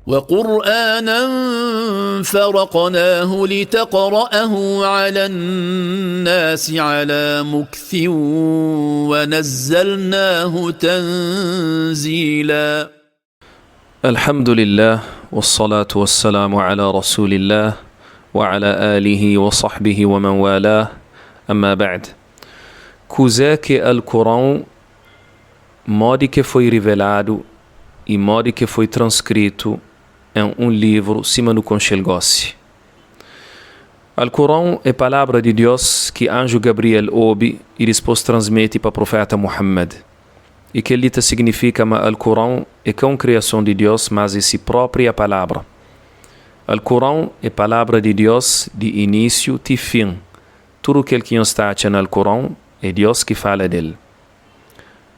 وقرآنا فرقناه لتقرأه على الناس على مكث ونزلناه تنزيلا. الحمد لله والصلاة والسلام على رسول الله وعلى آله وصحبه ومن والاه. أما بعد. Cos'è al Corão, modi che foi rivelado e modi che foi transcrito em livro cima do conchegossi. Al-Corão é palavra de Deus que anjo Gabriel ouve e depois transmite para o profeta Muhammad. E que ele significa que Al-Corão é que é uma criação de Deus, mas é si própria palavra. Al-Corão é palavra de Deus de início e fim. Tudo aquilo que está no Al-Corão é Deus que fala dele.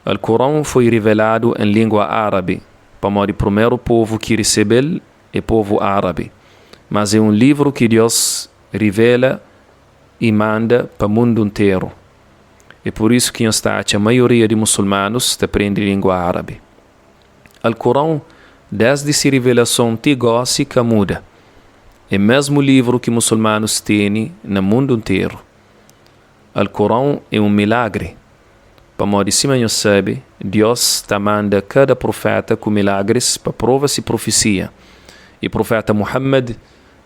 Al-Corão foi revelado em língua árabe, para o primeiro povo que recebeu é o povo árabe. Mas é um livro que Deus revela e manda para o mundo inteiro. É por isso que a maioria de muçulmanos aprende língua árabe. Al-Corão, desde sua revelação, te gosta que muda. É o mesmo livro que muçulmanos têm no mundo inteiro. Al-Corão é um milagre. Para modo cima eu sabe, Deus manda cada profeta com milagres para provas e profecia. E o profeta Muhammad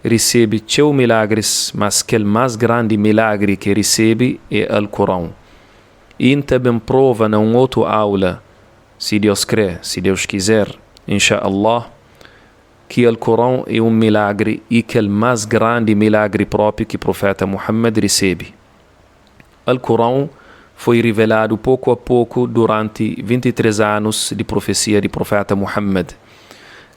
recebe 2 milagres, mas aquele mais grande milagre que recebe é Al-Corão. E também prova na outra aula, se Deus quer, se Deus quiser, inshallah, que Al-Corão é um milagre e que é o mais grande milagre próprio que o profeta Muhammad recebe. Al-Corão foi revelado pouco a pouco durante 23 anos de profecia do profeta Muhammad.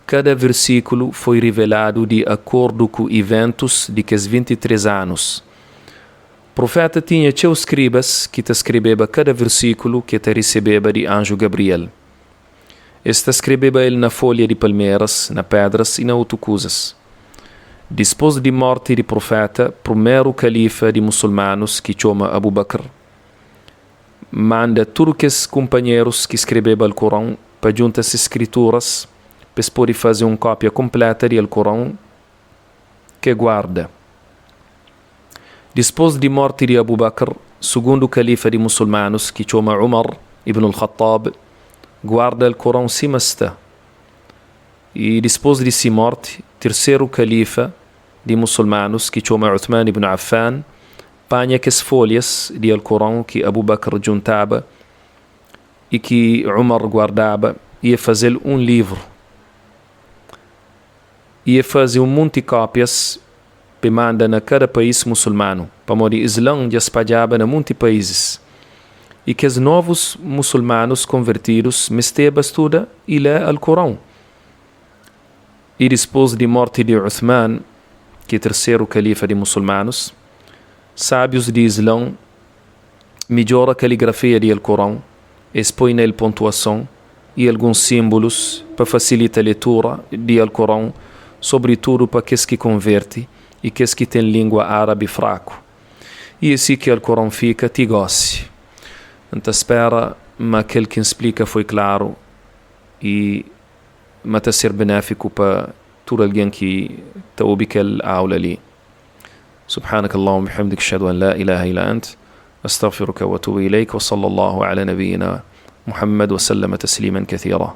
Cada versículo foi revelado de acordo com eventos de que 23 anos. O profeta tinha 2 escribas que te escreveva cada versículo que te recebeva de anjo Gabriel. Este escreveva ele na folha de palmeiras, na pedras e na outras coisas. Depois de morte do profeta, primeiro califa de muçulmanos que chama Abu Bakr, manda todos os companheiros que escreveram o Corão para juntar as escrituras para poder fazer uma cópia completa do Corão que guarda. Depois de morte de Abu Bakr, segundo califa de muçulmanos que chama Umar ibn al-Khattab, guarda o Corão cima está. E depois de sua morte, terceiro califa de muçulmanos que chama Uthman ibn Affan, panha que as folhas de Al-Corão que Abu Bakr juntava e que Umar guardava, ia fazer um livro. Ia fazer monte de cópias para mandar na cada país muçulmano, para o Islã já espalhava em muitos países. E que os novos muçulmanos convertidos mesteba estuda e lê Al-Corão. E depois de morte de Uthman, que é terceiro califa de muçulmanos, sábios de Islã melhora a caligrafia do Alcorão, expõe nele pontuação e alguns símbolos para facilitar a leitura do Alcorão, sobretudo para aqueles que converte e aqueles que têm língua árabe fraco. E assim que o Alcorão fica, te goste. Então espera, mas aquele que explica foi claro e mas ser benéfico para todo alguém que está ouvindo aquela aula ali. سبحانك اللهم وبحمدك أشهد أن لا إله إلا أنت أستغفرك وأتوب إليك وصلى الله على نبينا محمد وسلم تسليما كثيرا.